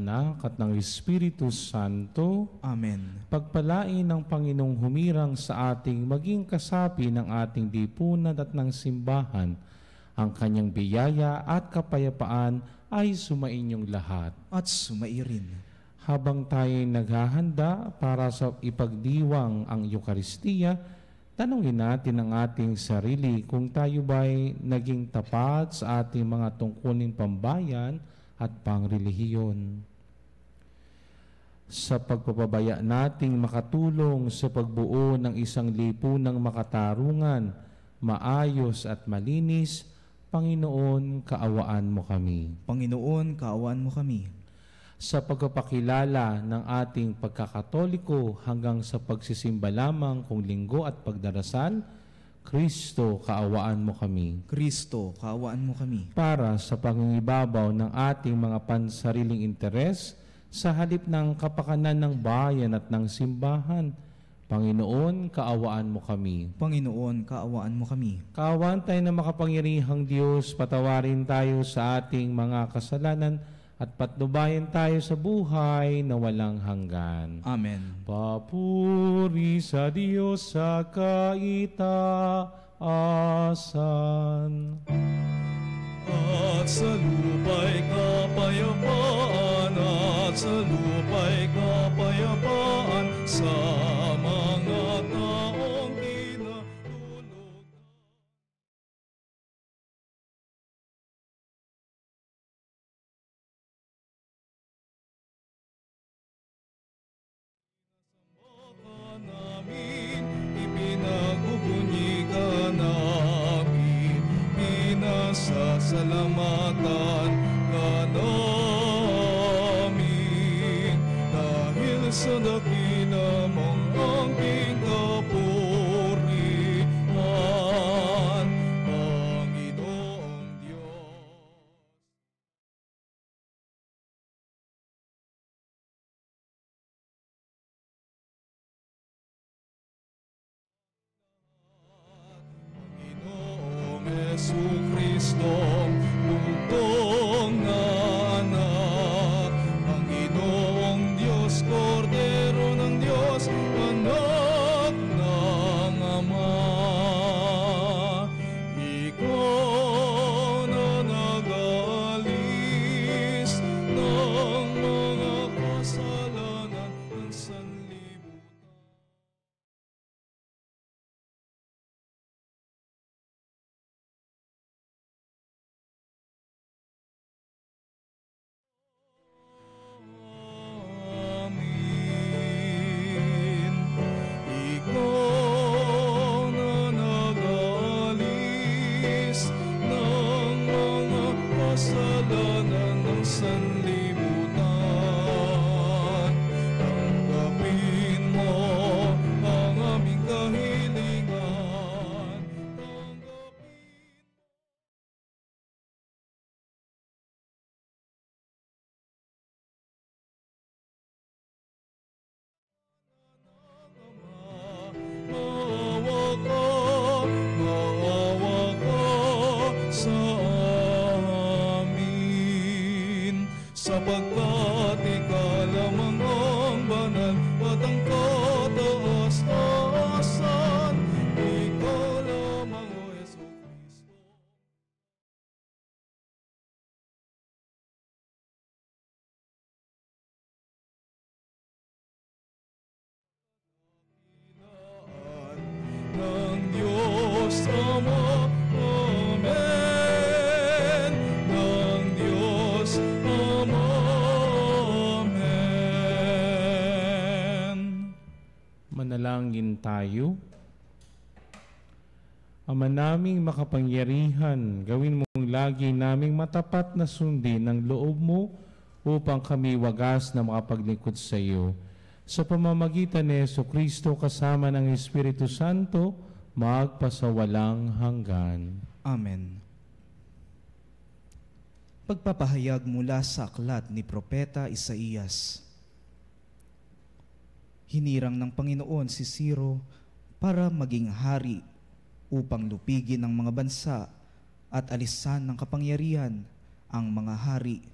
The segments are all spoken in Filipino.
Anak at ng Espiritu Santo. Amen. Pagpalain ng Panginoong humirang sa ating maging kasapi ng ating lipunan at ng simbahan. Ang kanyang biyaya at kapayapaan ay sumainyong lahat. At sumairin. Habang tayo'y naghahanda para sa ipagdiwang ang Eukaristiya, tanungin natin ang ating sarili kung tayo ba'y naging tapat sa ating mga tungkulin pambayan at pangrelihiyon. Sa pagpapabaya nating makatulong sa pagbuo ng isang lipunang makatarungan, maayos at malinis, Panginoon, kaawaan mo kami. Panginoon, kaawaan mo kami. Sa pagpapakilala ng ating pagkakatoliko hanggang sa pagsisimba lamang kung linggo at pagdarasal, Kristo, kaawaan mo kami. Kristo, kaawaan mo kami. Para sa pangingibabaw ng ating mga pansariling interes sa halip ng kapakanan ng bayan at ng simbahan, Panginoon, kaawaan mo kami. Panginoon, kaawaan mo kami. Kaawaan tayo na makapangyarihang Diyos, patawarin tayo sa ating mga kasalanan at patnubayan tayo sa buhay na walang hanggan. Amen. Papuri sa Diyos sa kaitaasan. At sa lupa'y kapayapaan, at sa lupa'y kapayapaan, sa mga taong kinatulog. Namin, ipinagbubunyi ka namin, pinasasalamatan ka namin, dahil sa dakila mong angking kapurihan, Panginoong Diyos. Panginoong Jesucristong bugtong na anak, Panginoong Diyos, Kordero ng Diyos, anak ng Ama. Ikaw na nag-aalis ng mga kasalanan ng sanlibutan. Amen. Ikaw na nag-aalis ng mga kasalanan ng sanlibutan. Tanggapin mo ang aming kahilingan. Maawa ka sa amin, sapagkat ikaw lamang ang banal at ang kataas-taasan. Ikaw lamang, O Jesucristo. Ng Diyos Ama, Amen. Ng Diyos Ama, Amen. Manalangin tayo. Ama naming makapangyarihan, gawin mong lagi naming matapat na sundin ang loob mo upang kami wagas na makapaglingkod sa iyo. Sa pamamagitan ni Jesucristo kasama ng Espiritu Santo, magpasawalang hanggan. Amen. Pagpapahayag mula sa aklat ni Propeta Isaías. Hinirang ng Panginoon si Ciro para maging hari upang lupigin ang mga bansa at alisan ng kapangyarihan ang mga hari.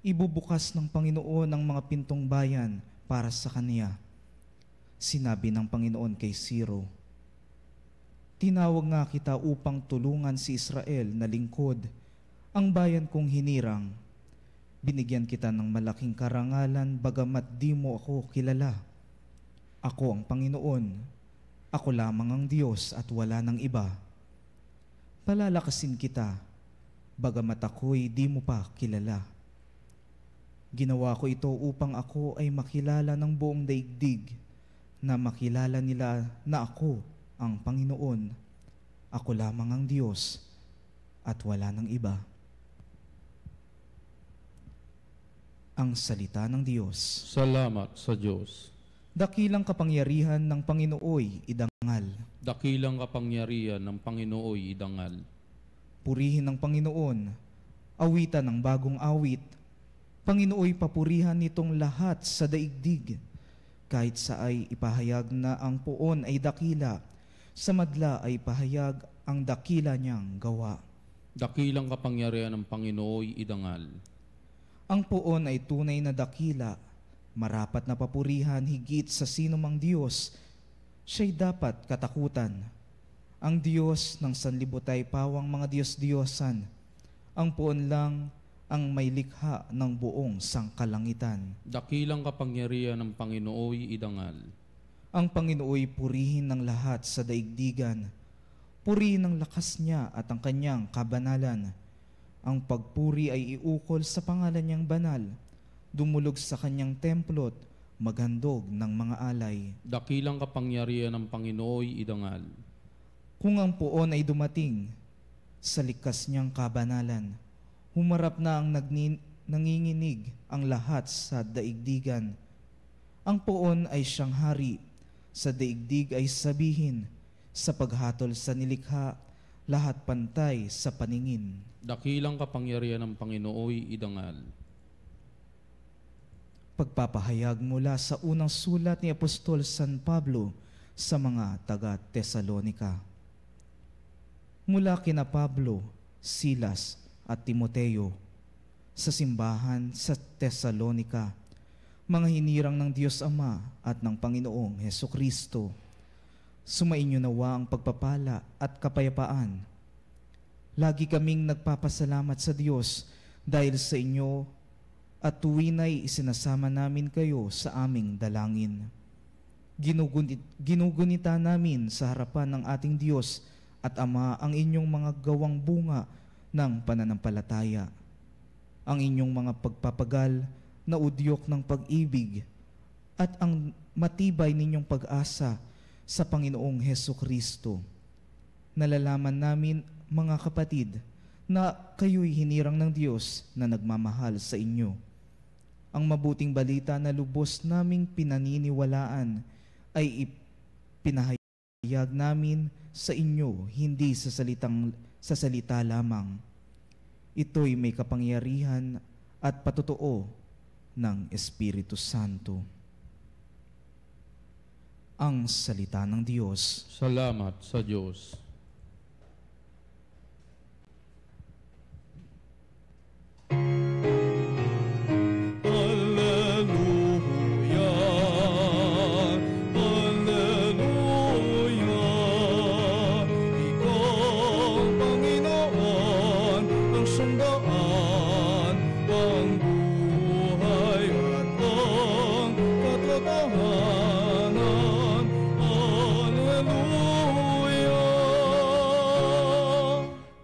Ibubukas ng Panginoon ang mga pintong bayan para sa kaniya. Sinabi ng Panginoon kay Ciro, tinawag nga kita upang tulungan si Israel na lingkod, ang bayan kong hinirang. Binigyan kita ng malaking karangalan bagamat di mo ako kilala. Ako ang Panginoon, ako lamang ang Diyos at wala ng iba. Palalakasin kita, bagamat ako'y di mo pa kilala. Ginawa ko ito upang ako ay makilala ng buong daigdig, na makilala nila na ako ang Panginoon, ako lamang ang Diyos at wala ng iba. Ang salita ng Diyos. Salamat sa Diyos. Dakilang kapangyarihan ng Panginooy idangal. Dakilang kapangyarihan ng Panginooy idangal. Purihin ng Panginoon, awitan ng bagong awit. Panginooy papurihan nitong lahat sa daigdig. Kahit sa ay ipahayag na ang puon ay dakila, sa madla ay pahayag ang dakila niyang gawa. Dakilang kapangyarihan ng Panginooy idangal. Ang puon ay tunay na dakila, marapat na papurihan higit sa sinumang Diyos. Siya'y dapat katakutan. Ang Diyos ng sanlibutan pawang mga Diyos-Diyosan. Ang puon lang ang may likha ng buong sangkalangitan. Dakilang kapangyarihan ng Panginooy idangal. Ang Panginooy purihin ng lahat sa daigdigan. Purihin ang lakas niya at ang kanyang kabanalan. Ang pagpuri ay iukol sa pangalan niyang banal. Dumulog sa kanyang templo't maghandog ng mga alay. Dakilang kapangyarihan ng Panginooy idangal. Kung ang puon ay dumating sa likas niyang kabanalan, humarap na ang nanginginig ang lahat sa daigdigan. Ang puon ay siyang hari, sa daigdig ay sabihin, sa paghatol sa nilikha, lahat pantay sa paningin. Dakilang kapangyarihan ng Panginooy idangal. Pagpapahayag mula sa unang sulat ni Apostol San Pablo sa mga taga-Tesalonika. Mula kina Pablo, Silas, at Timoteo, sa simbahan sa Tesalonika, mga hinirang ng Diyos Ama at ng Panginoong Hesukristo, sumainyo nawa ang pagpapala at kapayapaan. Lagi kaming nagpapasalamat sa Diyos dahil sa inyo at tuwina'y isinasama namin kayo sa aming dalangin. Ginugunita namin sa harapan ng ating Diyos at Ama ang inyong mga gawang bunga ng pananampalataya, ang inyong mga pagpapagal na udyok ng pag-ibig at ang matibay ninyong pag-asa sa Panginoong Hesukristo. Nalalaman namin, mga kapatid, na kayo'y hinirang ng Diyos na nagmamahal sa inyo. Ang mabuting balita na lubos naming pinaniniwalaan ay ipinahayag namin sa inyo, hindi sa salita lamang. Ito'y may kapangyarihan at patotoo ng Espiritu Santo. Ang salita ng Diyos. Salamat sa Diyos.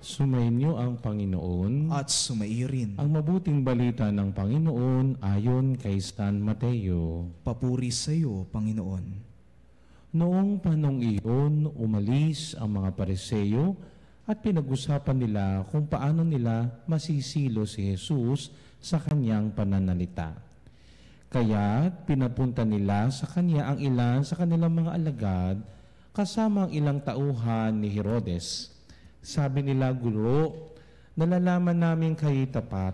Sumainyo ang Panginoon At sumairin. ang mabuting balita ng Panginoon ayon kay San Mateo. Papuri sa iyo, Panginoon. Noong panong iyon, umalis ang mga Pariseo at pinag-usapan nila kung paano nila masisilo si Jesus sa kanyang pananalita. Kaya pinapunta nila sa kanya ang ilan sa kanilang mga alagad kasama ang ilang tauhan ni Herodes. Sabi nila, Guro, nalalaman namin kayo'y tapat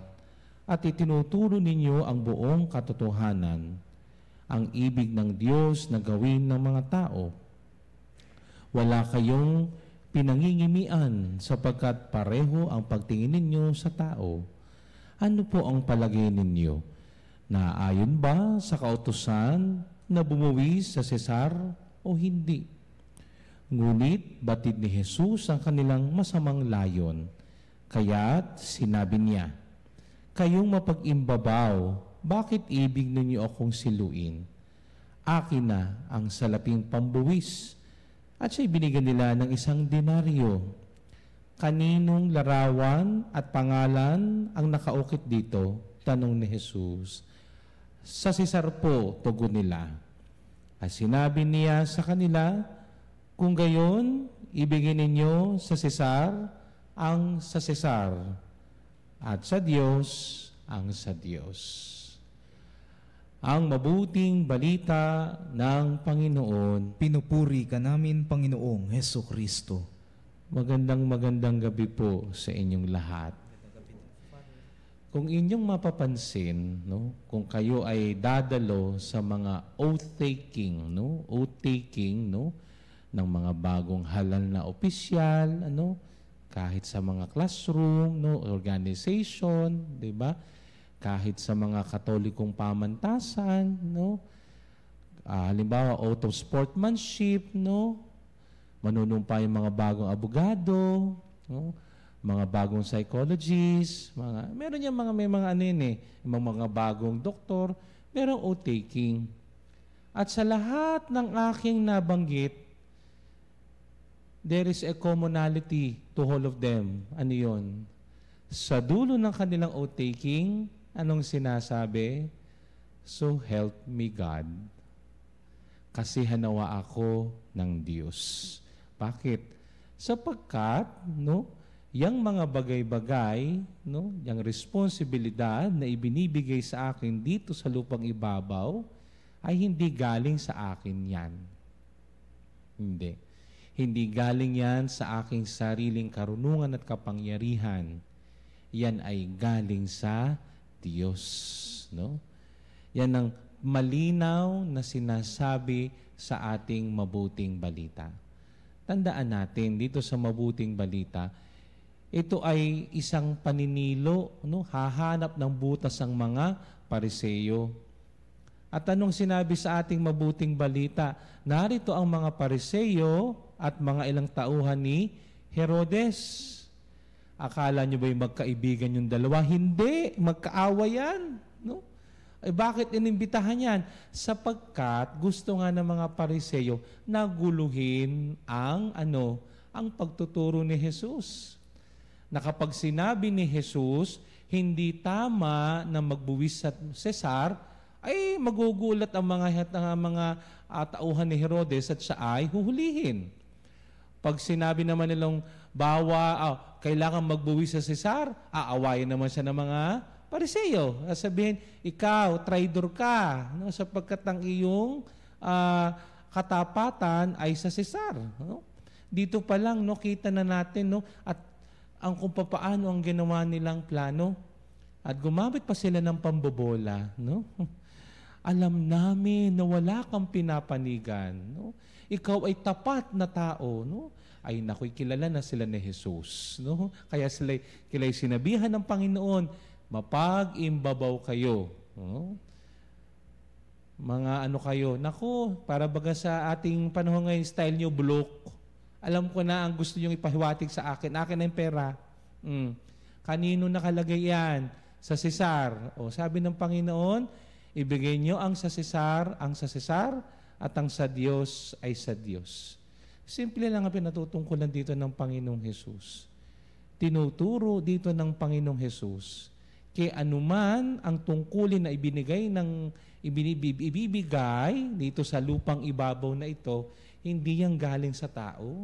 at itinuturo ninyo ang buong katotohanan, ang ibig ng Diyos na gawin ng mga tao. Wala kayong pinangingimian sapagkat pareho ang pagtingin ninyo sa tao. Ano po ang palagay ninyo? Naayon ba sa kautusan na bumuwi sa Cesar o hindi? Ngunit batid ni Jesus ang kanilang masamang layon. Kaya't sinabi niya, "Kayong mapag-imbabaw, bakit ibig ninyo akong siluin? Akin na ang salaping pambuwis." At siya'y binigyan nila ng 1 denaryo. Kaninong larawan at pangalan ang nakaukit dito? Tanong ni Jesus. Sa Cesar po, tugon nila. At sinabi niya sa kanila, "Kung gayon, ibigay ninyo sa Cesar ang sa Cesar, at sa Diyos ang sa Diyos." Ang mabuting balita ng Panginoon. Pinupuri ka namin, Panginoong Hesukristo. Magandang gabi po sa inyong lahat. Kung inyong mapapansin, no, kung kayo ay dadalo sa mga oath-taking, ng mga bagong halal na opisyal, kahit sa mga classroom, organization, 'di ba? Kahit sa mga katolikong pamantasan, halimbawa oath of sportsmanship, manunumpa yung mga bagong abogado, mga bagong psychologists, meron yung may mga bagong doktor, merong oath-taking. At sa lahat ng aking nabanggit, there is a commonality to all of them. Ano yun? Sa dulo ng kanilang oath-taking, anong sinasabi? "So help me God." Kasi hanawa ako ng Diyos. Bakit? Sapagkat, yang mga bagay-bagay, yang responsibilidad na ibinibigay sa akin dito sa lupang ibabaw, ay hindi galing sa akin yan. Hindi. Hindi galing yan sa aking sariling karunungan at kapangyarihan. Yan ay galing sa Diyos. Yan ang malinaw na sinasabi sa ating mabuting balita. Tandaan natin, dito sa mabuting balita, ito ay isang paninilo, hahanap ng butas ang mga Pariseyo. At anong sinabi sa ating mabuting balita? Narito ang mga Pariseyo at mga ilang tauhan ni Herodes. Akala nyo ba'y magkaibigan yung dalawa? Hindi, magkaawa yan. Bakit inimbitahan yan? Sapagkat gusto nga ng mga Pariseyo na guluhin ang pagtuturo ni Jesus. Na kapag sinabi ni Jesus, hindi tama na magbuwis sa Cesar, ay magugulat ang mga tauhan ni Herodes at siya ay huhulihin. Pag sinabi naman nilang kailangan magbuwis sa Cesar, aawayin naman siya ng mga Pariseyo. Sabihin, ikaw, traitor ka, sapagkat ang iyong katapatan ay sa Cesar. Dito pa lang, kita na natin, at kung paano ang ginawa nilang plano. At gumamit pa sila ng pambobola. Alam namin na wala kang pinapanigan. Ikaw ay tapat na tao. Ay nakoy, kilala na sila ni Jesus. Kaya kila'y sinabihan ng Panginoon, mapag-imbabaw kayo. Mga kayo. Naku, para baga sa ating panahon ngayon, style nyo, bulok. Alam ko na ang gusto nyo ipahiwatig sa akin. Akin na yung pera. Kanino nakalagay yan? Sa Cesar. Sabi ng Panginoon, ibigay nyo ang sa Cesar, at ang sa Diyos ay sa Diyos. Simple lang ang pinatutungkulan dito ng Panginoong Jesus. Tinuturo dito ng Panginoong Jesus, kaya anuman ang tungkulin na ibibigay dito sa lupang ibabaw na ito, hindi yan galing sa tao,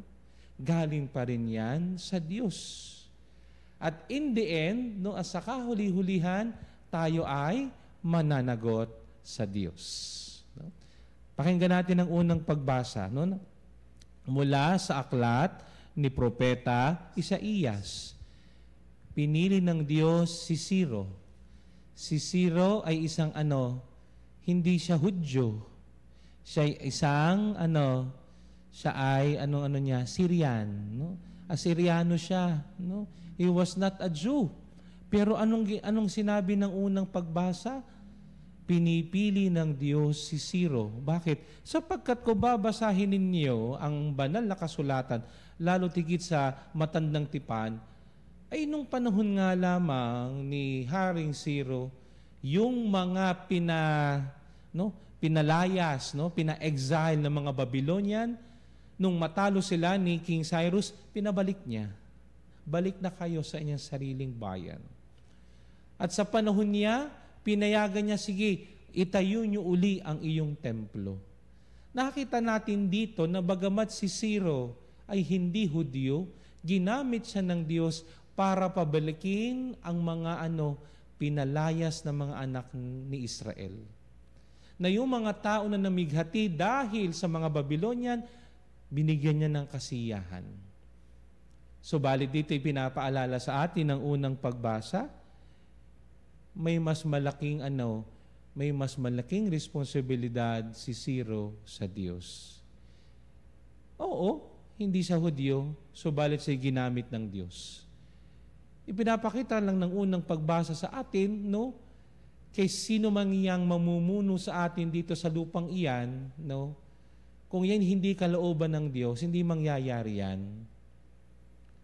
galing pa rin yan sa Diyos. At in the end, sa kahuli-hulihan, tayo ay mananagot sa Diyos. Pakinggan natin ang unang pagbasa. Mula sa aklat ni Propeta Isaías. Pinili ng Diyos si Ciro. Si Ciro ay isang hindi siya Hudyo. Siya ay isang siya ay Syrian. Asyriano siya. He was not a Jew. Pero anong sinabi ng unang pagbasa? Pinipili ng Diyos si Ciro. Bakit? Sapagkat kung babasahin ninyo ang banal na kasulatan, lalo tigit sa matandang tipan, ay nung panahon nga lamang ni Haring Ciro, yung mga pinalayas, pina-exile ng mga Babylonian, nung matalo sila ni King Cyrus, pinabalik niya. Balik na kayo sa inyong sariling bayan. At sa panahon niya, pinayagan niya, sige, itayo niyo uli ang iyong templo. Nakita natin dito na bagamat si Ciro ay hindi Hudyo, ginamit siya ng Diyos para pabalikin ang mga pinalayas na mga anak ni Israel. Na yung mga tao na namighati dahil sa mga Babylonian, binigyan niya ng kasiyahan. Subalit dito pinapaalala sa atin ng unang pagbasa, may mas malaking responsibilidad si Ciro sa Diyos. Oo, hindi siya Hudyo, subalit siya ginamit ng Diyos. Ipinapakita lang ng unang pagbasa sa atin, kay sino man iyang mamumuno sa atin dito sa lupang iyan, kung yan hindi kalooban ng Diyos, hindi mangyayari yan.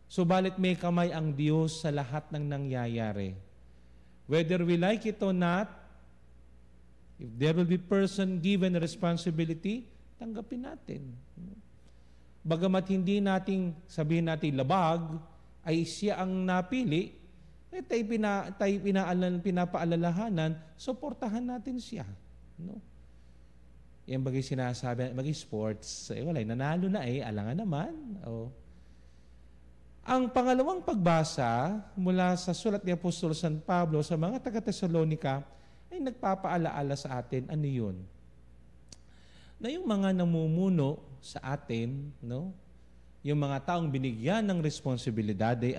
Subalit may kamay ang Diyos sa lahat ng nangyayari. Whether we like it or not, if there will be person given a responsibility, tanggapin natin. Bagamat hindi nating sabihin natin labag, ay siya ang napili, tayo pinapaalalahanan, suportahan natin siya. Yan bagay sinasabi, bagay sports, wala, nanalo na alangan naman. Ang pangalawang pagbasa mula sa sulat ni Apostol San Pablo sa mga taga-Tesalonica ay nagpapaalaala sa atin, ano yun? Na yung mga namumuno sa atin, yung mga taong binigyan ng responsibilidad ay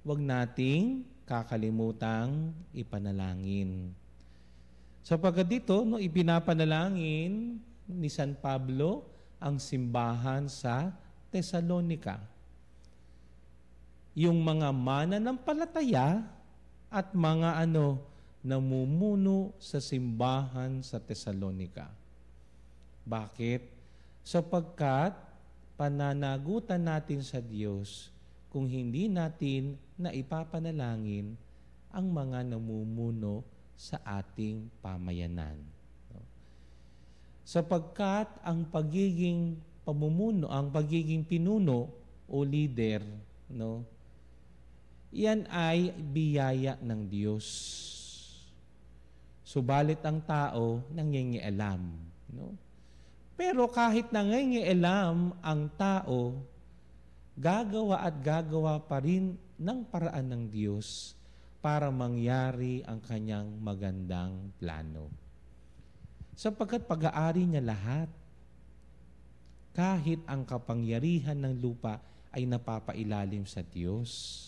wag nating kakalimutang ipanalangin. Sapagkat dito, ipinapanalangin ni San Pablo ang simbahan sa Tesalonica. Yung mga mananampalataya at mga namumuno sa simbahan sa Tesalonica. Bakit? Sapagkat pananagutan natin sa Diyos kung hindi natin na ipapanalangin ang mga namumuno sa ating pamayanan. Sapagkat ang pagiging pamumuno, ang pagiging pinuno o leader, yan ay biyaya ng Diyos. Subalit ang tao nangingialam. Pero kahit nangingialam ang tao, gagawa at gagawa pa rin ng paraan ng Diyos para mangyari ang kanyang magandang plano. Sapagkat pag-aari niya lahat, kahit ang kapangyarihan ng lupa ay napapailalim sa Diyos.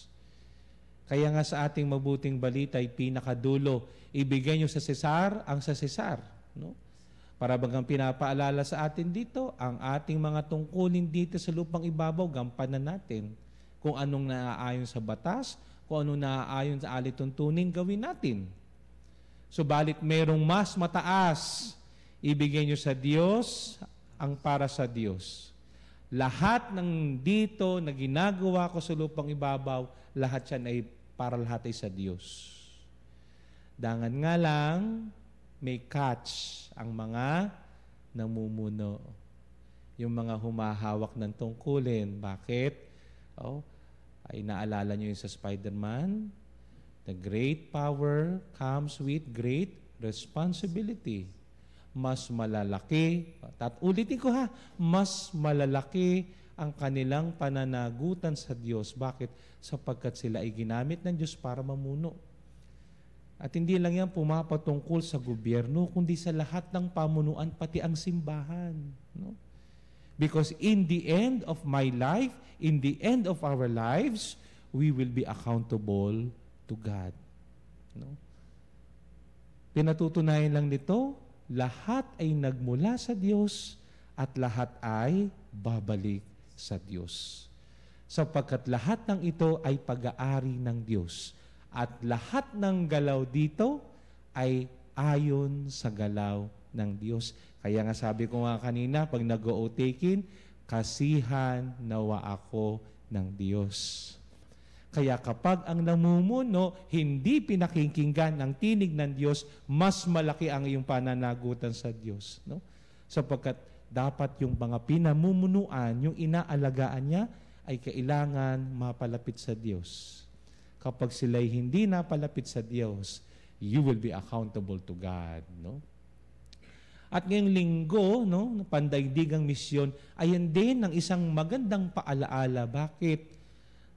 Kaya nga sa ating mabuting balita ay pinakadulo, ibigay niyo sa Cesar ang sa Cesar. Para bagang pinapaalala sa atin dito, ang ating mga tungkulin dito sa lupang ibabaw, gampanan natin. Kung anong naaayon sa batas, kung anong naaayon sa alituntunin, gawin natin. Subalit merong mas mataas, ibigay niyo sa Diyos ang para sa Diyos. Lahat ng dito na ginagawa ko sa lupang ibabaw, lahat yan ay para lahat ay sa Diyos. Dangan nga lang, may catch ang mga namumuno. Yung mga humahawak ng tungkulin. Bakit? Ay naalala nyo yung sa Spider-Man? The great power comes with great responsibility. Mas malalaki, at ulitin ko mas malalaki ang kanilang pananagutan sa Diyos. Bakit? Sapagkat sila ay ginamit ng Diyos para mamuno. At hindi lang yan pumapatungkol sa gobyerno, kundi sa lahat ng pamunuan, pati ang simbahan. Because in the end of my life, in the end of our lives, we will be accountable to God. Pinatutunayan lang nito, lahat ay nagmula sa Diyos at lahat ay babalik sa Diyos. Sapagkat lahat ng ito ay pag-aari ng Diyos. At lahat ng galaw dito ay ayon sa galaw ng Diyos. Kaya nga sabi ko nga kanina, pag nag-o-takein, kasihan nawa ako ng Diyos. Kaya kapag ang namumuno hindi pinakikinggan ang tinig ng Diyos, mas malaki ang iyong pananagutan sa Diyos. No? Sapagkat dapat yung mga pinamumunuan, yung inaalagaan niya, ay kailangan mapalapit sa Diyos. Kapag sila'y hindi napalapit sa Diyos, you will be accountable to God. No? At ngayong linggo, no, pandaigdigang misyon, ayan din ang isang magandang paalaala. Bakit?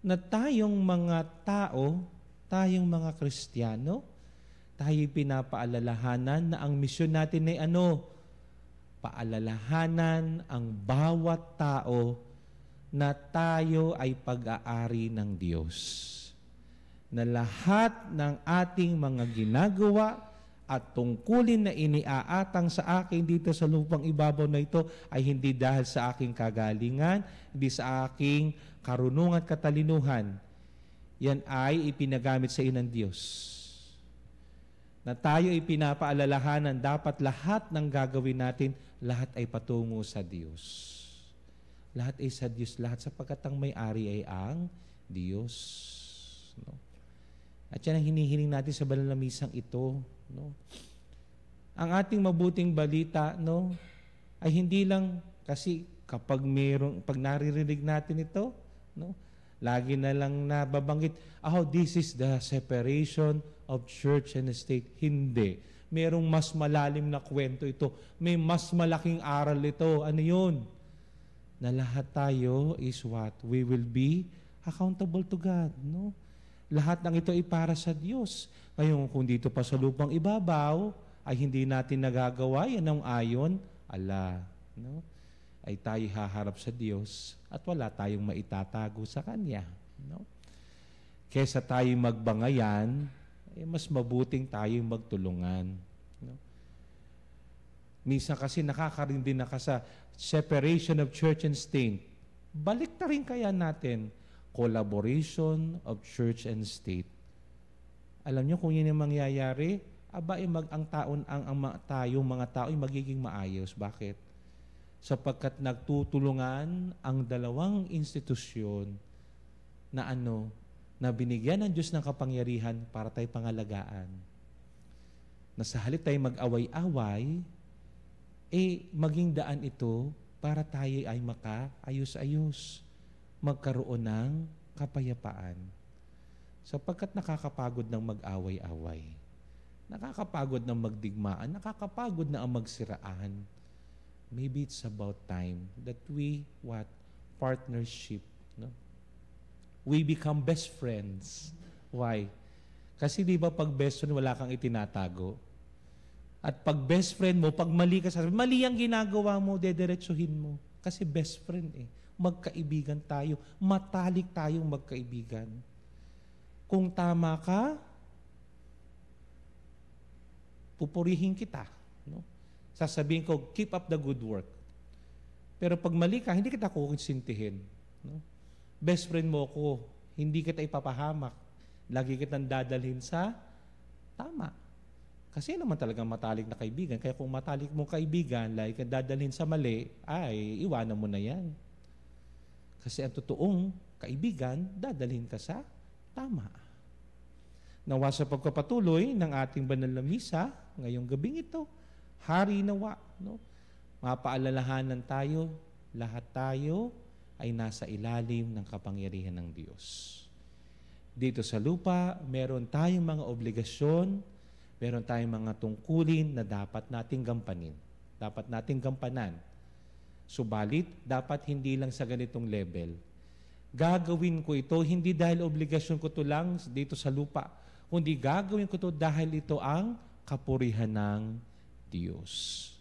Na tayong mga tao, tayong mga Kristiyano, tayo pinapaalalahanan na ang misyon natin ay ano? Paalalahanan ang bawat tao na tayo ay pag-aari ng Diyos. Na lahat ng ating mga ginagawa at tungkulin na iniaatang sa akin dito sa lupang ibabaw na ito ay hindi dahil sa aking kagalingan, hindi sa aking karunungan at katalinuhan. Yan ay ipinagamit sa inang Diyos. Na tayo ay pinapaalalahanan, dapat lahat ng gagawin natin, lahat ay patungo sa Diyos. Lahat ay sa Diyos, lahat sapagkat ang may-ari ay ang Diyos. No? At yan ang hinihiling natin sa banal na misang ito. No? Ang ating mabuting balita, no, ay hindi lang kasi kapag pag naririnig natin ito, no, lagi na lang nababanggit, this is the separation of church and state. Hindi. Merong mas malalim na kwento ito. May mas malaking aral ito. Ano yun? Na lahat tayo is what? We will be accountable to God. No? Lahat ng ito ay para sa Diyos. Ngayon, kung dito pa sa lupang ibabaw, ay hindi natin nagagawa, yan ang ayon, no? Ay tayo haharap sa Diyos at wala tayong maitatago sa Kanya. No? Kesa tayo magbangayan, mas mabuting tayo magtulungan. No? Minsan kasi nakakarindi na ka sa separation of church and state. Balik na rin kaya natin, collaboration of church and state. Alam niyo kung yun yung mangyayari, tayong mga tao ay magiging maayos. Bakit? Sapagkat nagtutulungan ang dalawang institusyon na na binigyan ng Diyos ng kapangyarihan para tayo pangalagaan. Na sa halip tayo mag-away-away, maging daan ito para tayo ay makaayos-ayos, magkaroon ng kapayapaan. Sapagkat nakakapagod ng mag-away-away. Nakakapagod ng magdigmaan. Nakakapagod na ang magsiraan. Maybe it's about time that we, partnership. No? We become best friends. Why? Kasi di ba pag best friend, wala kang itinatago. At pag best friend mo, pag mali ka sa mali ang ginagawa mo, dediretsuhin mo. Kasi best friend magkaibigan tayo. Matalik tayong magkaibigan. Kung tama ka, pupurihin kita. No? Sasabihin ko, keep up the good work. Pero pag mali ka, hindi kita kukonsintihin. No? Best friend mo ko, hindi kita ipapahamak. Lagi kitang dadalhin sa tama. Kasi naman talagang matalik na kaibigan. Kaya kung matalik mong kaibigan, lagi kang dadalhin sa mali, ay iwanan mo na yan. Kasi ang totoong kaibigan, dadalhin ka sa tama. Nawa sa pagpapatuloy ng ating banal na misa, ngayong gabing ito, hari nawa, no? Mapaalalahanan tayo, lahat tayo ay nasa ilalim ng kapangyarihan ng Diyos. Dito sa lupa, meron tayong mga obligasyon, meron tayong mga tungkulin na dapat nating gampanin. Dapat nating gampanan. Subalit, dapat hindi lang sa ganitong level. Gagawin ko ito, hindi dahil obligasyon ko ito lang dito sa lupa, kundi gagawin ko ito dahil ito ang kapurihan ng Diyos.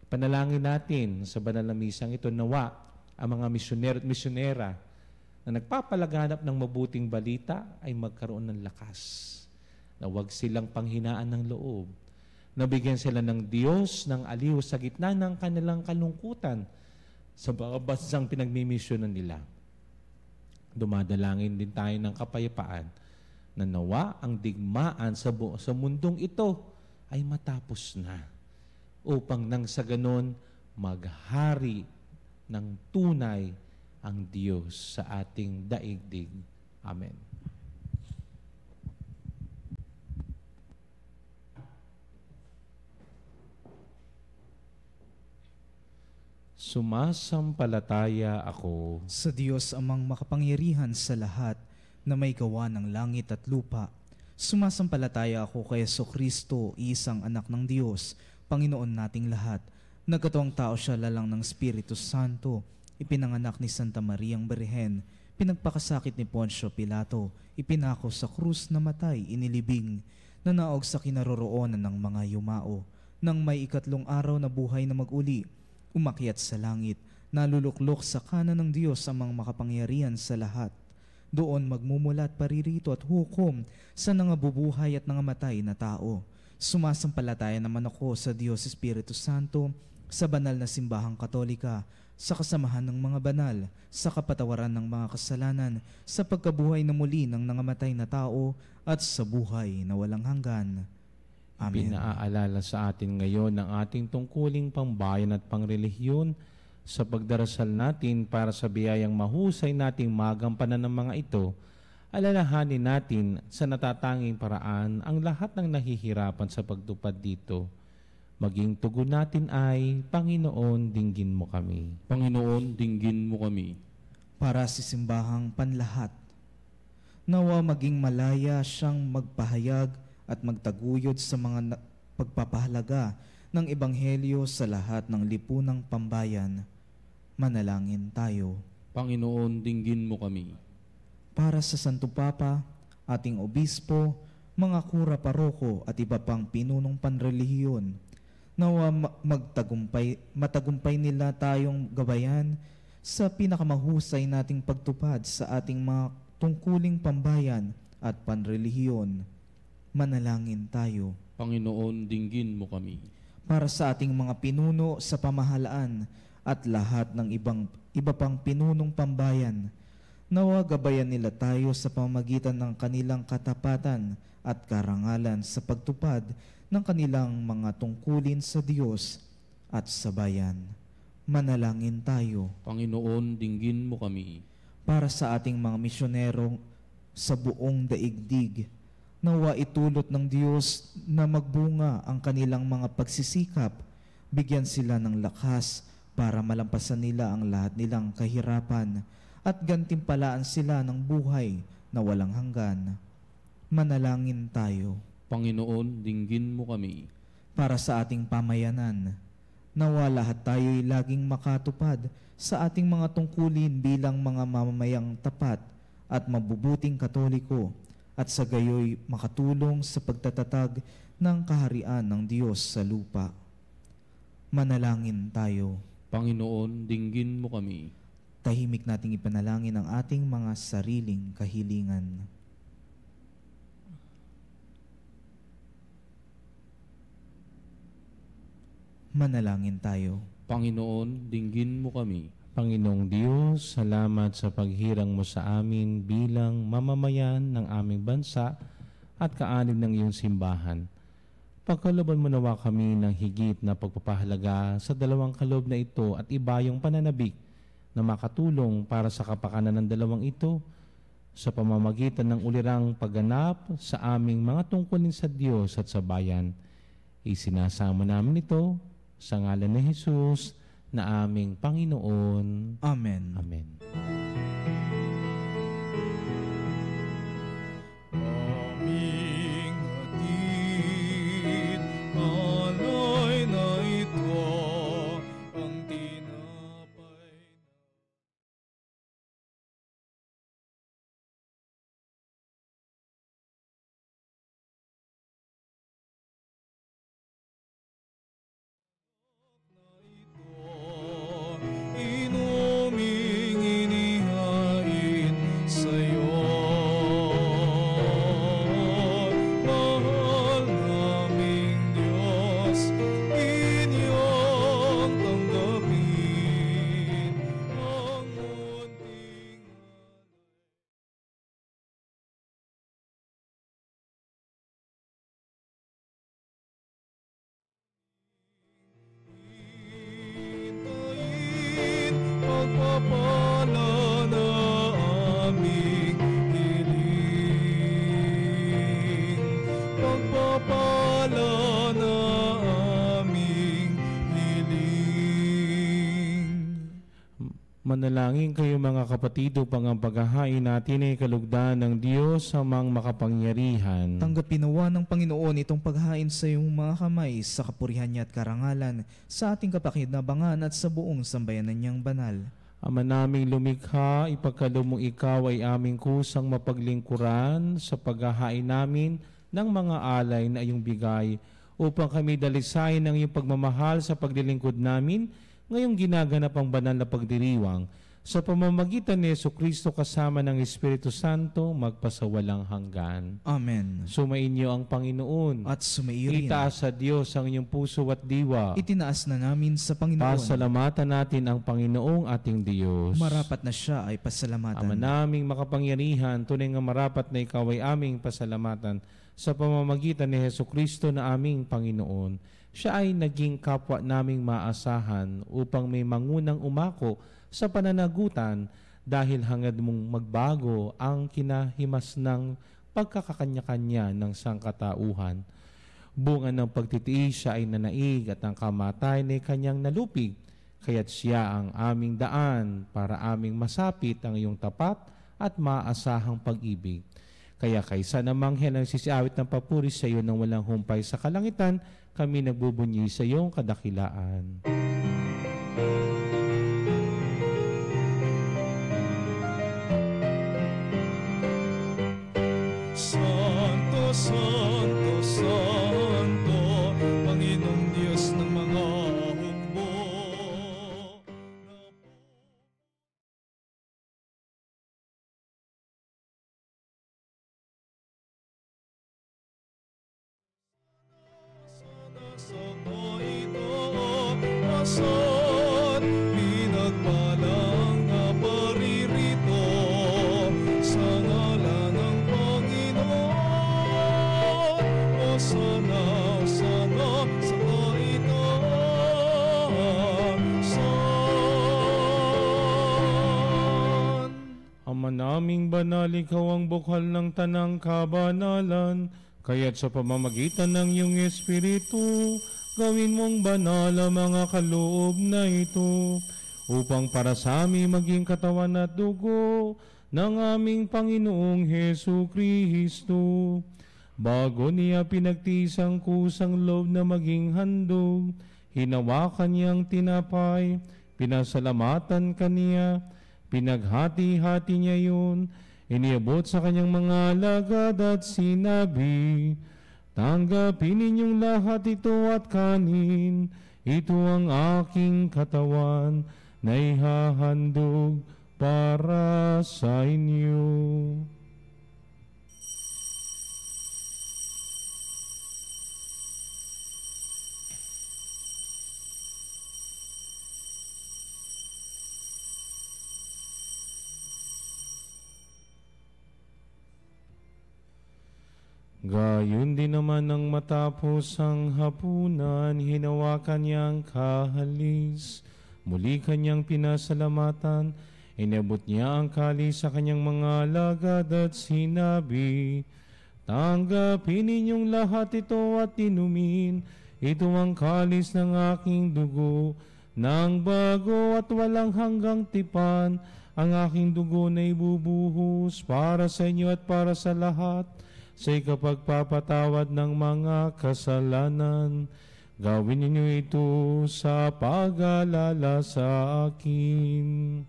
Panalangin natin sa banal na misang ito, nawa ang mga misyonero at misyonera na nagpapalaganap ng mabuting balita ay magkaroon ng lakas. Na huwag silang panghinaan ng loob. Nabigyan sila ng Diyos ng aliw sa gitna ng kanilang kalungkutan sa mga bansang pinagmimisyonan nila. Dumadalangin din tayo ng kapayapaan na nawa ang digmaan sa mundong ito ay matapos na, upang nang sa ganon maghari ng tunay ang Diyos sa ating daigdig. Amen. Sumasampalataya ako Sa Diyos amang makapangyarihan sa lahat na may gawa ng langit at lupa. Sumasampalataya ako kay Jesucristo, isang anak ng Diyos, Panginoon nating lahat. Nagkatawang tao siya lalang ng Espiritu Santo, ipinanganak ni Santa Mariang Birhen, pinagpakasakit ni Poncio Pilato, ipinako sa krus na matay, inilibing, nanaog sa kinaroroonan ng mga yumao, nang may ikatlong araw na buhay na mag-uli, umakyat sa langit, naluluklok sa kanan ng Diyos amang makapangyarihan sa lahat. Doon magmumulat paririto at hukom sa nangabubuhay at nangamatay na tao. Sumasampalataya naman ako sa Diyos Espiritu Santo, sa banal na simbahang katolika, sa kasamahan ng mga banal, sa kapatawaran ng mga kasalanan, sa pagkabuhay na muli ng nangamatay na tao, at sa buhay na walang hanggan. Amen. Pinaalala sa atin ngayon ang ating tungkuling pambayan at pangrelihiyon sa pagdarasal natin para sa biyayang mahusay nating magampanan ng mga ito. Alalahanin natin sa natatanging paraan ang lahat ng nahihirapan sa pagtupad dito. Maging tugon natin ay, Panginoon, dinggin mo kami. Panginoon, dinggin mo kami. Para sa simbahang panlahat, nawa maging malaya siyang magpahayag at magtaguyod sa mga pagpapahalaga ng Ebanghelyo sa lahat ng lipunang pambayan. Manalangin tayo. Panginoon, dinggin mo kami. Para sa Santo Papa, ating obispo, mga kura paroko at iba pang pinunong panrelihiyon, nawa matagumpay nila tayong gabayan sa pinakamahusay nating pagtupad sa ating mga tungkuling pambayan at panrelihiyon. Manalangin tayo. Panginoon, dinggin mo kami. Para sa ating mga pinuno sa pamahalaan at lahat ng iba pang pinunong pambayan, nawa gabayan nila tayo sa pamamagitan ng kanilang katapatan at karangalan sa pagtupad ng kanilang mga tungkulin sa Diyos at sa bayan. Manalangin tayo. Panginoon, dinggin mo kami. Para sa ating mga misyonero sa buong daigdig, nawa itulot ng Diyos na magbunga ang kanilang mga pagsisikap, bigyan sila ng lakas para malampasan nila ang lahat nilang kahirapan at gantimpalaan sila ng buhay na walang hanggan. Manalangin tayo. Panginoon, dinggin mo kami. Para sa ating pamayanan, nawa lahat tayo'y laging makatupad sa ating mga tungkulin bilang mga mamamayang tapat at mabubuting Katoliko, at sa gayoy makatulong sa pagtatatag ng kaharian ng Diyos sa lupa. Manalangin tayo. Panginoon, dinggin mo kami. Tahimik nating ipanalangin ang ating mga sariling kahilingan. Manalangin tayo. Panginoon, dinggin mo kami. Panginoong Diyos, salamat sa paghirang mo sa amin bilang mamamayan ng aming bansa at kaanib ng iyong simbahan. Pagkalooban mo nawa kami ng higit na pagpapahalaga sa dalawang kaloob na ito at iba yung pananabik na makatulong para sa kapakanan ng dalawang ito sa pamamagitan ng ulirang pagganap sa aming mga tungkulin sa Diyos at sa bayan. Isinasama namin ito sa ngalan ni Jesus na aming Panginoon. Amen. Amen. Aming hatid, alay na ito, ang tinapay na... Inuming inihain Manalangin kayo mga kapatid upang ang paghahain natin ay kalugdan ng Diyos amang makapangyarihan. Tanggapin nawa ng Panginoon itong paghain sa iyong mga kamay sa kapurihan niya at karangalan sa ating kapakinabangan at sa buong sambayanan niyang banal. Ama naming lumikha, ipagkaloob mong ikaw ay aming kusang mapaglingkuran sa paghahain namin ng mga alay na iyong bigay upang kami dalisayin ng iyong pagmamahal sa paglilingkod namin ngayong ginaganap ang banal na pagdiriwang sa pamamagitan ni Jesucristo kasama ng Espiritu Santo magpasawalang hanggan. Amen. Sumainyo ang Panginoon. At sumairin. Itaas sa Diyos ang inyong puso at diwa. Itinaas na namin sa Panginoon. Pasalamatan natin ang Panginoong ating Diyos. Marapat na siya ay pasalamatan. Ama naming makapangyarihan, tunay nga marapat na ikaw ay aming pasalamatan sa pamamagitan ni Jesucristo na aming Panginoon. Siya ay naging kapwa naming maasahan upang may mangunang umako sa pananagutan dahil hangad mong magbago ang kinahimas ng pagkakakanya-kanya ng sangkatauhan. Bunga ng pagtitiis siya ay nanaig at ang kamatayan ay kanyang nalupig, kaya't siya ang aming daan para aming masapit ang iyong tapat at maasahang pag-ibig. Kaya kaysa namang helang sisiawit ng papuri sa iyo nang walang humpay sa kalangitan, kami nagbubunyi sa iyong kadakilaan. Santo, Santo, Santo, Panginoong Diyos ng mga hukbo. Sa ito, asan pinagpalang na paririto sa ngalan ng Panginoon. O sana sa ito, asan. Ama naming banal, ikaw ang bukal ng tanang kabanalan, kaya't sa pamamagitan ng iyong Espiritu, gawin mong banal ang mga kaloob na ito, upang para sa amin maging katawan at dugo ng aming Panginoong Hesu Kristo. Bago niya pinagtiis ang kusang loob na maging handog, hinawakan niyang tinapay, pinasalamatan kaniya, pinaghati-hati niya yun, iniabot sa kanyang mga alagad at sinabi, tanggapin ninyong lahat ito at kanin, ito ang aking katawan na ihahandog para sa inyo. Gayon din naman nang matapos ang hapunan, hinawakan niyang kahalis. Muli kanyang pinasalamatan, inabot niya ang kalis sa kanyang mga alagad at sinabi, tanggapin ninyong lahat ito at inumin. Ito ang kalis ng aking dugo, ng bago at walang hanggang tipan. Ang aking dugo na ibubuhos para sa inyo at para sa lahat, sa ikapagpapatawad ng mga kasalanan. Gawin ninyo ito sa pag-alala sa akin.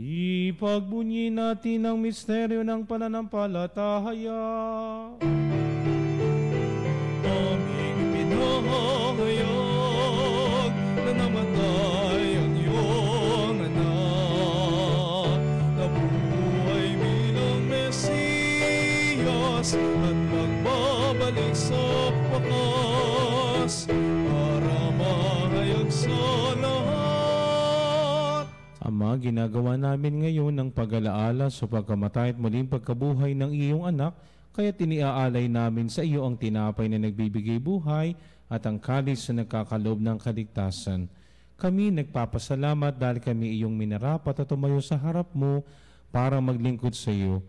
Ipagbunyi natin ang misteryo ng pananampalataya. Aming pinahayag na namatay ang iyong anak, nabuhay bilang Mesiyas at magbabalik sa wakas para mahayag sa lahat. Ama, ginagawa namin ngayon ang pag-alaala sa pagkamatay at muling pagkabuhay ng iyong anak, kaya tiniaalay namin sa iyo ang tinapay na nagbibigay buhay at ang kalis na nagkakaloob ng kaligtasan. Kami nagpapasalamat dahil kami iyong minarapat at tumayo sa harap mo para maglingkod sa iyo.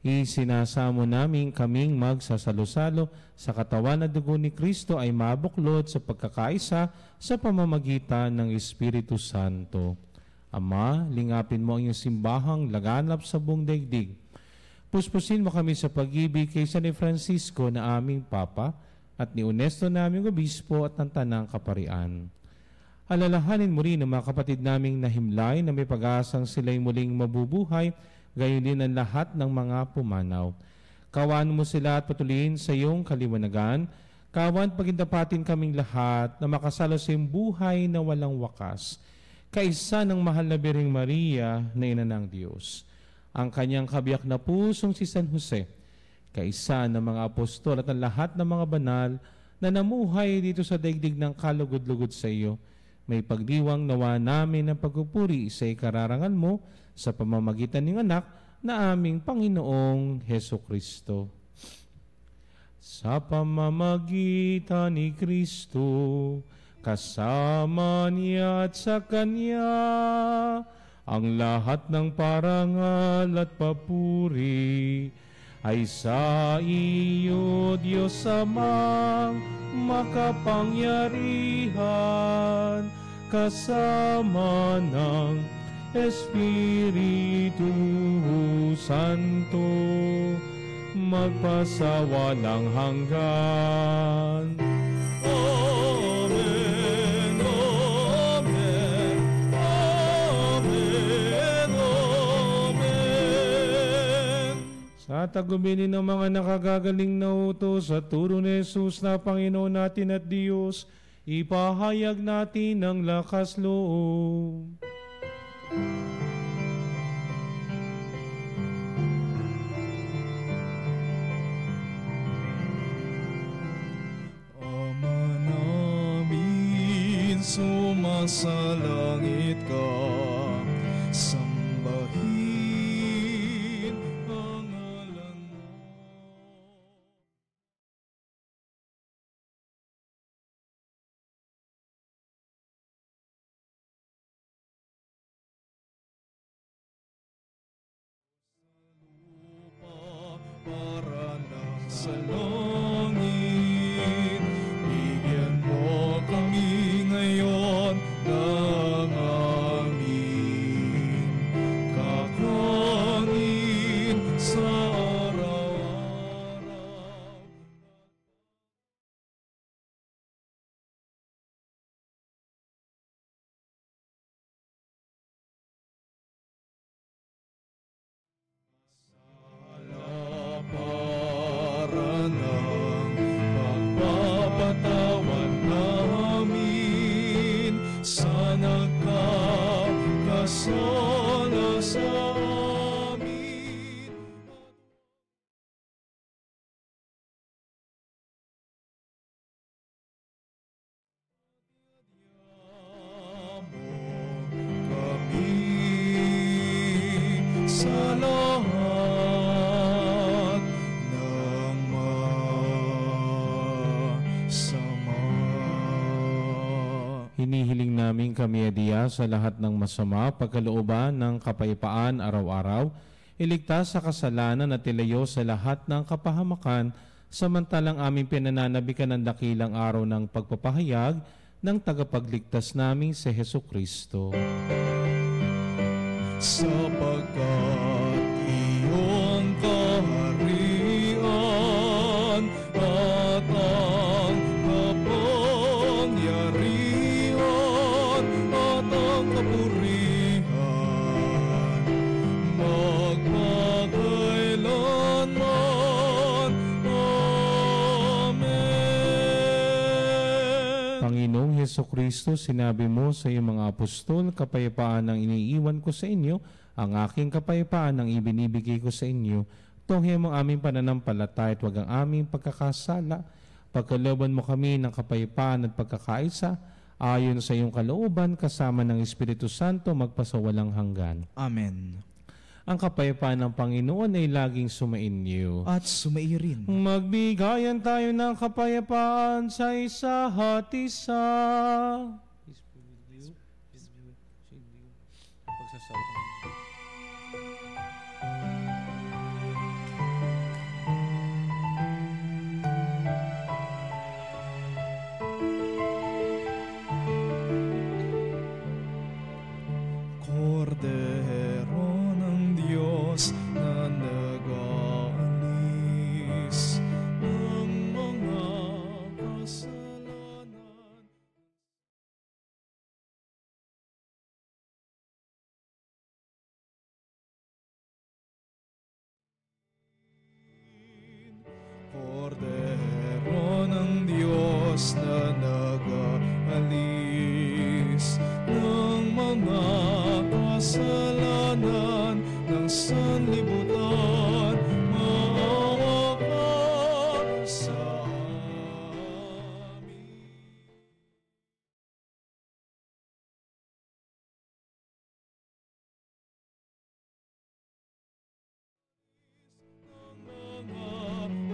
Isinasamo namin kaming magsasalo-salo sa katawan at dugo ni Kristo ay mabuklod sa pagkakaisa sa pamamagitan ng Espiritu Santo. Ama, lingapin mo ang iyong simbahang laganap sa buong daigdig. Puspusin mo kami sa pag-ibig kay San Francisco na aming Papa at ni Ernesto naming Obispo at ng Tanang Kaparian. Alalahanin mo rin ang mga kapatid naming nahimlay na may pag-asang sila'y muling mabubuhay, gayon din ang lahat ng mga pumanaw. Kawan mo sila at patuloyin sa iyong kaliwanagan. Kawan pagindapatin kaming lahat na makasalo sa iyong buhay na walang wakas. Kaisa ng mahal na Birheng Maria na ina ng Diyos. Ang kanyang kabiyak na pusong si San Jose. Kaisa ng mga apostol at ang lahat ng mga banal na namuhay dito sa daigdig ng kalugod-lugod sa iyo. May pagdiwang nawa namin ng pagpupuri sa ikararangan mo sa pamamagitan ng anak na aming Panginoong Heso Kristo. Sa pamamagitan ni Kristo, kasama niya at sa Kanya, ang lahat ng parangal at papuri ay sa iyo, Diyos Amang makapangyarihan, kasama ng Espiritu Santo, magpasawalang hanggan. Amen, amen, amen, amen. Sa tagubilin ng mga nakagagaling na utos at turo ni Jesus na Panginoon natin at Diyos, ipahayag natin ang lakas loob. Ama namin, sumasalangit ka, sambahin ang ngalan mo. Para lang sa langit, bigyan mo kami ngayon ng aming kakanin sa araw-araw. Para ng pagpapatawad namin sa nagkakasala sa amin. Kami sa lahat ng masama. Hinihiling namin kami adiya sa lahat ng masama, pagkalooban ng kapayapaan araw-araw, iligtas sa kasalanan at ilayo sa lahat ng kapahamakan, samantalang aming pinananabikan ng dakilang araw ng pagpapahayag ng tagapagligtas namin si Heso Kristo. Sapagkat iyong kaharian at ang kapangyarihan at ang kapurihan magpakailanman. Amen. Panginoong Heso Kristo, sinabi mo sa iyong mga apostol, kapayapaan ang iniiwan ko sa inyo, ang aking kapayapaan ang ibinibigay ko sa inyo. Tunghayan mo ang aming pananampalataya at huwag ang aming pagkakasala. Pagkalooban mo kami ng kapayapaan at pagkakaisa, ayon sa iyong kalooban, kasama ng Espiritu Santo, magpasawalang hanggan. Amen. Ang kapayapaan ng Panginoon ay laging sumainyo. At sumaiyo rin. Magbigayan tayo ng kapayapaan sa isa't isa. Kordero ng Diyos na nag-aalis ng mga kasalanan ng sanlibutan, maawa ka sa amin.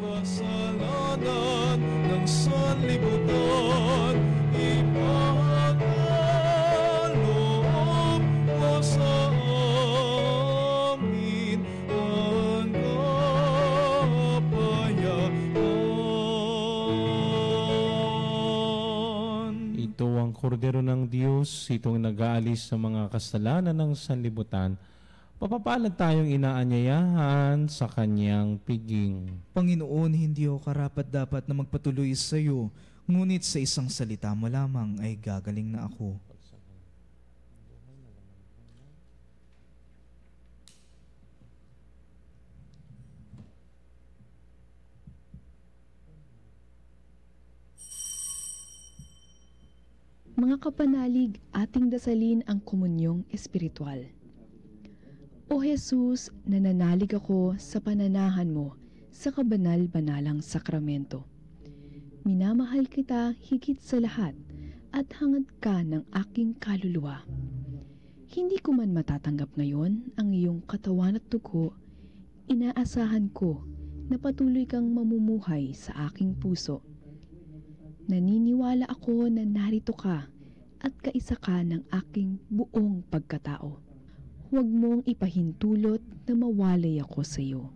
Kasalanan ng sanlibutan, ipagkaloob mo sa amin ang kapayapaan. Ito ang kordero ng Diyos, itong nag-aalis sa mga kasalanan ng sanlibutan. Papapalad tayong inaanyayahan sa kanyang piging. Panginoon, hindi ako karapat-dapat na magpatuloy sa iyo, ngunit sa isang salita mo lamang ay gagaling na ako. Mga kapanalig, ating dasalin ang komunyong espiritual. O Jesus, nananalig ako sa pananahan mo sa kabanal-banalang sakramento. Minamahal kita higit sa lahat at hangad ka ng aking kaluluwa. Hindi ko man matatanggap ngayon ang iyong katawan at dugo, inaasahan ko na patuloy kang mamumuhay sa aking puso. Naniniwala ako na narito ka at kaisa ka ng aking buong pagkatao. Huwag mong ipahintulot na mawalay ako sa iyo.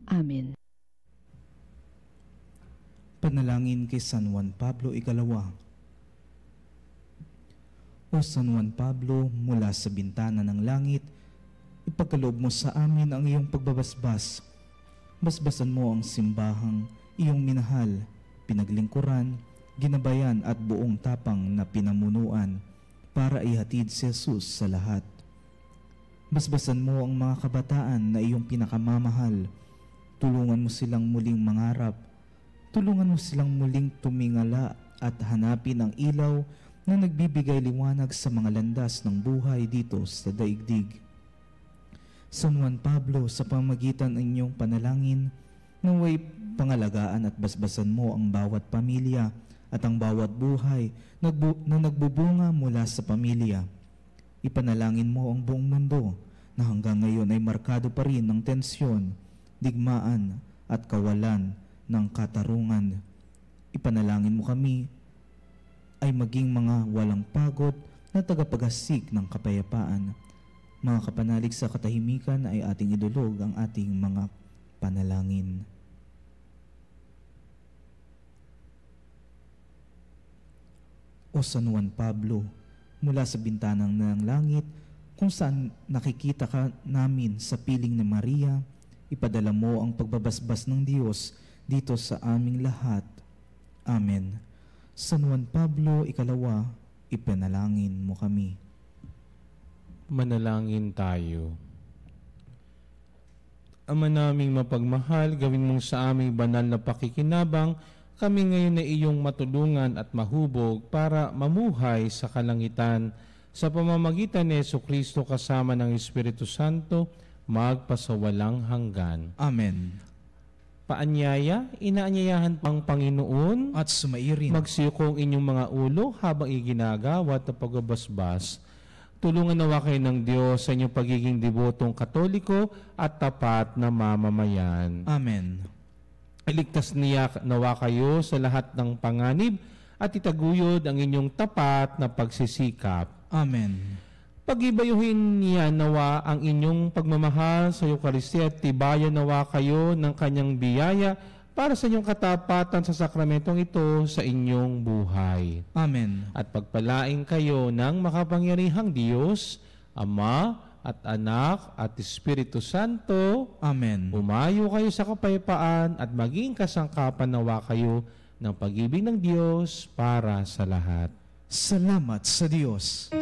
Amen. Panalangin kay San Juan Pablo Ikalawa. O San Juan Pablo, mula sa bintana ng langit, ipagkaloob mo sa amin ang iyong pagbabasbas. Basbasan mo ang simbahang iyong minahal, pinaglingkuran, ginabayan at buong tapang na pinamunuan para ihatid si Jesus sa lahat. Basbasan mo ang mga kabataan na iyong pinakamamahal. Tulungan mo silang muling mangarap. Tulungan mo silang muling tumingala at hanapin ang ilaw na nagbibigay liwanag sa mga landas ng buhay dito sa daigdig. San Juan Pablo, sa pamagitan ng inyong panalangin, naway pangalagaan at basbasan mo ang bawat pamilya at ang bawat buhay na nagbubunga mula sa pamilya. Ipanalangin mo ang buong mundo na hanggang ngayon ay markado pa rin ng tensyon, digmaan at kawalan ng katarungan. Ipanalangin mo kami ay maging mga walang pagod na tagapaghatid ng kapayapaan. Mga kapanalig, sa katahimikan ay ating idulog ang ating mga panalangin. O San Juan Pablo, mula sa bintanang ng langit, kung saan nakikita ka namin sa piling ni Maria, ipadala mo ang pagbabasbas ng Diyos dito sa aming lahat. Amen. San Juan Pablo Ikalawa, ipanalangin mo kami. Manalangin tayo. Ama naming mapagmahal, gawin mong sa aming banal na pakikinabang kami ngayon na iyong matulungan at mahubog para mamuhay sa kalangitan sa pamamagitan ni Jesucristo kasama ng Espiritu Santo magpasawalang hanggan. Amen. Paanyaya, inaanyayahan pang Panginoon At sumairin. magsiyukong inyong mga ulo habang iginagawa at pagbabasbas. Tulungan nawa kayo ng Diyos sa inyong pagiging debotong Katoliko at tapat na mamamayan. Amen. Iligtas niya nawa kayo sa lahat ng panganib at itaguyod ang inyong tapat na pagsisikap. Amen. Pag-ibayuhin niya nawa ang inyong pagmamahal sa Eucharistia at tibayan nawa kayo ng kanyang biyaya para sa inyong katapatan sa sakramentong ito sa inyong buhay. Amen. At pagpalain kayo ng makapangyarihang Diyos, Ama at Anak at Espiritu Santo. Amen. Umayo kayo sa kapayapaan at maging kasangkapan nawa kayo ng pag-ibig ng Diyos para sa lahat. Salamat sa Diyos.